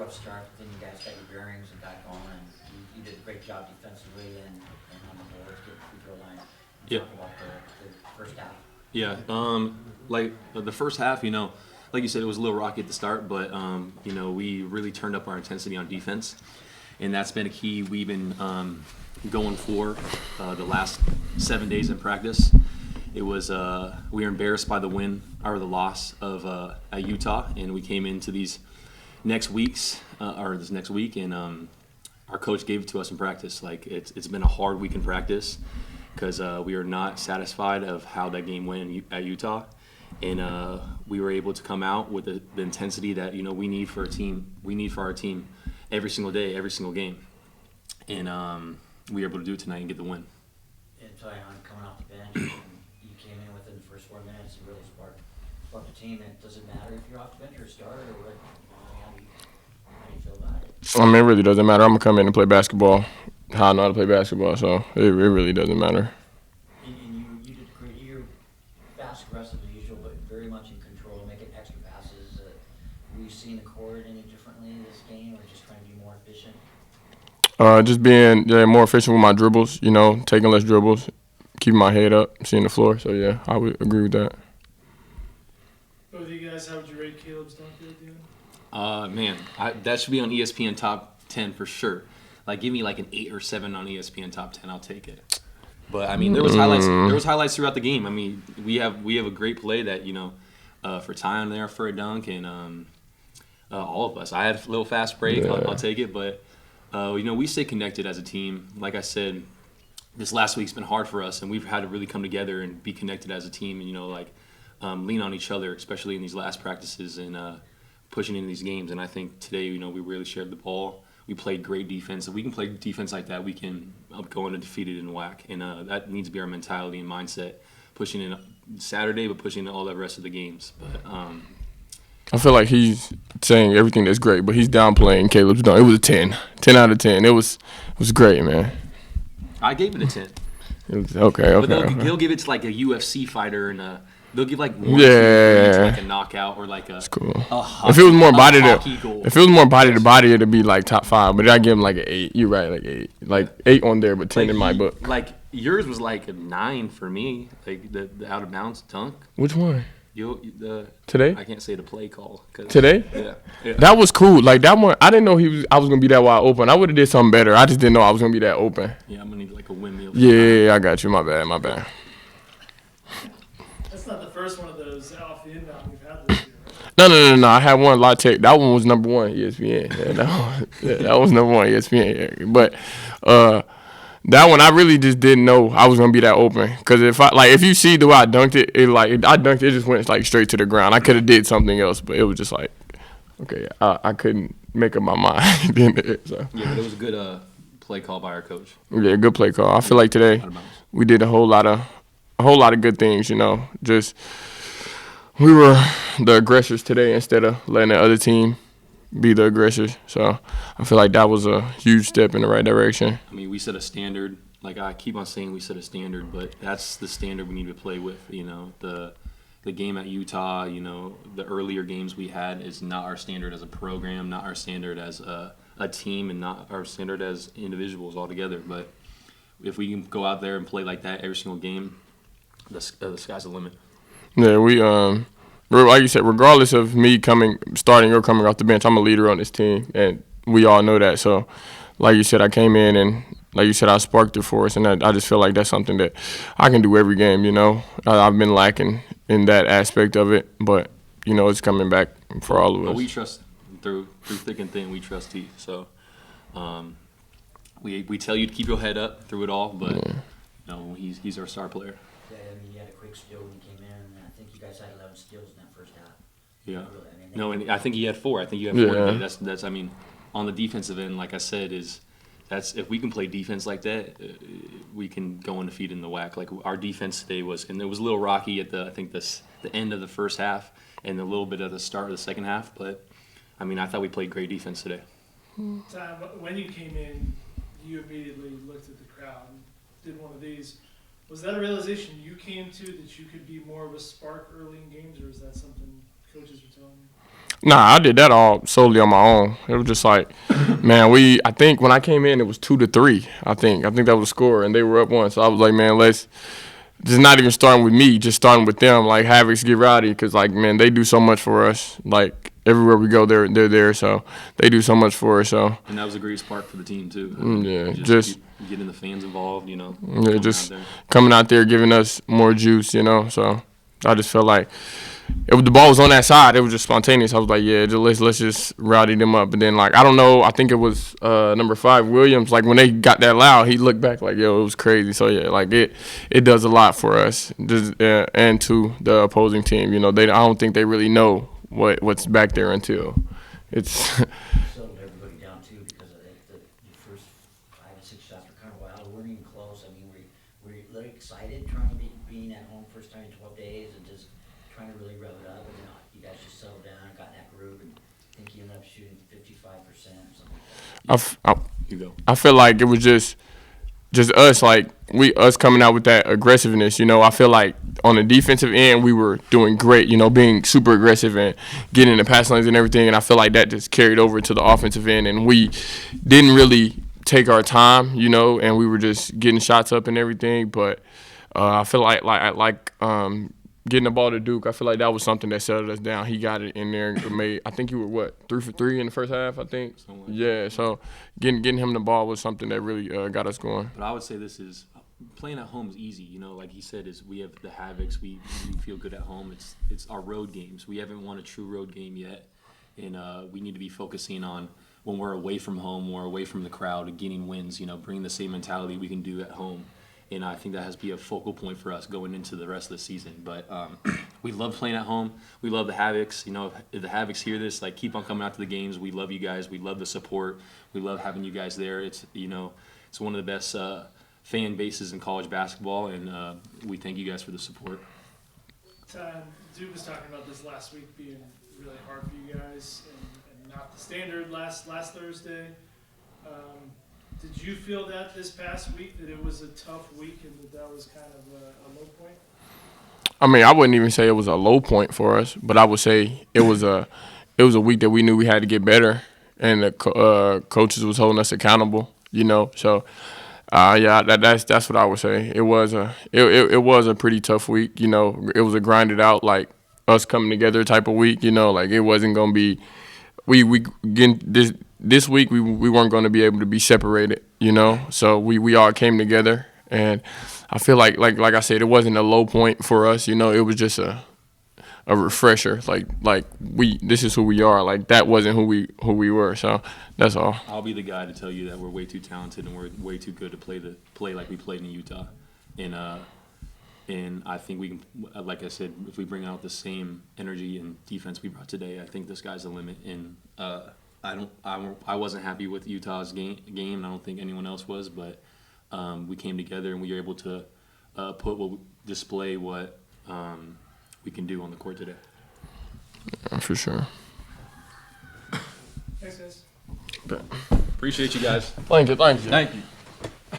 rough start, but then you guys got your bearings and got going, and you did a great job defensively and on the boards, getting free throw line. Yeah. Talk about the first half. Yeah, like the first half, like you said, it was a little rocky at the start, but we really turned up our intensity on defense, and that's been a key we've been going for the last 7 days in practice. It was we were embarrassed by the win or the loss of at Utah, and we came into these next weeks or this next week, and our coach gave it to us in practice. Like it's been a hard week in practice because we are not satisfied of how that game went at Utah, and we were able to come out with the intensity that we need for a team. We need for our team every single day, every single game, and we were able to do it tonight and get the win. And Tyon coming off the bench, and you came in within the first 4 minutes and really sparked the team. And does it matter if you're off the bench or a starter, or what? How do you feel about it? I mean, it really doesn't matter. I'm gonna come in and play basketball how I know how to play basketball, so it really doesn't matter. And you did great. You're fast, aggressive as usual, but very much in control, making extra passes. Were you seeing the court any differently in this game, or just trying to be more efficient? Just being more efficient with my dribbles, taking less dribbles, keeping my head up, seeing the floor. So, yeah, I would agree with that. Both of you guys, how would you rate Caleb's dunk at the end? That should be on ESPN Top 10 for sure. Like, give me like an 8 or 7 on ESPN Top 10. I'll take it. But I mean, there was highlights. There was highlights throughout the game. I mean, we have a great play that for Tyon there for a dunk, and all of us. I had a little fast break. Yeah. I'll take it. But we stay connected as a team. Like I said, this last week's been hard for us, and we've had to really come together and be connected as a team, and lean on each other, especially in these last practices and pushing into these games. And I think today, we really shared the ball. We played great defense. If we can play defense like that, we can go undefeated in WAC. And that needs to be our mentality and mindset, pushing in Saturday, but pushing in all the rest of the games. But I feel like he's saying everything that's great, but he's downplaying Caleb's dunk. It was a 10. 10 out of 10. It was great, man. I gave it a 10. Okay. But they'll give it to like a UFC fighter and they'll give like one like a knockout or like a. That's cool. If it was more body to body, it'd be like top 5. But I give him like an 8. You're right, like 8. Like 8 on there, but 10 in my book. Like yours was like a 9 for me. Like the out of bounds dunk. Which one? Today? I can't say the play call. Today? Yeah. That was cool. Like that one, I didn't know I was gonna be that wide open. I would have did something better. I just didn't know I was gonna be that open. Yeah, I'm gonna need like a windmill. Yeah, I got you. My bad. That's not the first one of those off the inbound we've had this year, right? No. I had one La Tech. That one was number 1 ESPN. That was number 1 ESPN. Yeah. But that one I really just didn't know I was gonna be that open. Cause if you see the way I dunked it, it just went like straight to the ground. I could have did something else, but it was just like, okay, I couldn't make up my mind. So. Yeah, but it was a good play call by our coach. Yeah, good play call. I feel like today we did a whole lot of good things. Just we were the aggressors today instead of letting the other team be the aggressors. So I feel like that was a huge step in the right direction. I mean, we set a standard. Like I keep on saying, we set a standard, but that's the standard we need to play with. The game at Utah. The earlier games we had is not our standard as a program, not our standard as a team, and not our standard as individuals altogether. But if we can go out there and play like that every single game, the sky's the limit. Yeah, we like you said, regardless of me starting or coming off the bench, I'm a leader on this team, and we all know that. So, like you said, I came in and, like you said, I sparked it for us, and I just feel like that's something that I can do every game. I've been lacking in that aspect of it, but it's coming back for all of us. But we trust through thick and thin. We trust you. So, we tell you to keep your head up through it all, but he's our star player. Yeah, you had a quick steal when you came in, and I think you guys had 11 steals in that first half. Yeah. Really, and I think he had 4. I think you had 4 Yeah. today. That's on the defensive end, like I said, that's if we can play defense like that, we can go undefeated in the WAC. Like our defense today and it was a little rocky at the end of the first half and a little bit at the start of the second half, but I mean I thought we played great defense today. Tom, when you came in, you immediately looked at the crowd and did one of these. Was that a realization you came to that you could be more of a spark early in games, or is that something coaches were telling you? Nah, I did that all solely on my own. It was just like, man, I think when I came in, it was 2-3. I think that was the score, and they were up 1. So I was like, man, let's just not even starting with me, just starting with them. Like, Havocs get rowdy because, like, man, they do so much for us. Like, everywhere we go, they're there. So they do so much for us. So And that was a great spark for the team too. yeah, just getting the fans involved, you know. yeah, just coming out there, giving us more juice, you know. So I just felt like the ball was on that side. It was just spontaneous. I was like, yeah, let's just rowdy them up. And then, like, I don't know, I think it was number 5, Williams. Like, when they got that loud, he looked back like, yo, it was crazy. So, yeah, like, it does a lot for us and to the opposing team. You know, I don't think they really know what's back there until it's Settled everybody down too, because I think the first 5 and 6 shots were kind of wild. We weren't even close. I mean, were you really excited trying to being at home first time in 12 days and just trying to really rev it up? And then you guys just settled down and got in that groove, and I think you ended up shooting 55% or something. You go. I feel like it was just us, like us coming out with that aggressiveness. You know, I feel like on the defensive end we were doing great. You know, being super aggressive and getting in the pass lanes and everything. And I feel like that just carried over to the offensive end, and we didn't really take our time. You know, and we were just getting shots up and everything. But I feel like getting the ball to Duke, I feel like that was something that settled us down. He got it in there and made. I think you were 3 for 3 in the first half. I think. Yeah. So getting him the ball was something that really got us going. But I would say this is playing at home is easy. You know, like he said, is we have the Havocs. We feel good at home. It's our road games. We haven't won a true road game yet, and we need to be focusing on when we're away from home, we're away from the crowd, and getting wins. You know, bringing the same mentality we can do at home. And I think that has to be a focal point for us going into the rest of the season. But we love playing at home. We love the Havocs. You know, if the Havocs hear this, like, keep on coming out to the games. We love you guys. We love the support. We love having you guys there. It's one of the best fan bases in college basketball, and we thank you guys for the support. Duke was talking about this last week being really hard for you guys and not the standard last Thursday. Did you feel that this past week, that it was a tough week and that was kind of a low point? I mean, I wouldn't even say it was a low point for us, but I would say it was a week that we knew we had to get better, and the coaches was holding us accountable. You know, so yeah, that's what I would say. It was a pretty tough week. You know, it was a grinded out, like, us coming together type of week. You know, like, it wasn't gonna be this week we weren't going to be able to be separated, you know. So we all came together, and I feel like I said, it wasn't a low point for us, you know. It was just a refresher, like this is who we are. Like, that wasn't who we were. So that's all. I'll be the guy to tell you that we're way too talented and we're way too good to play like we played in Utah, and I think we can, like I said, if we bring out the same energy and defense we brought today, I think the sky's the limit. And I wasn't happy with Utah's game. I don't think anyone else was, but we came together and we were able to display what we can do on the court today. Yeah, for sure. Thanks, guys. Appreciate you guys. Thank you. Thank you.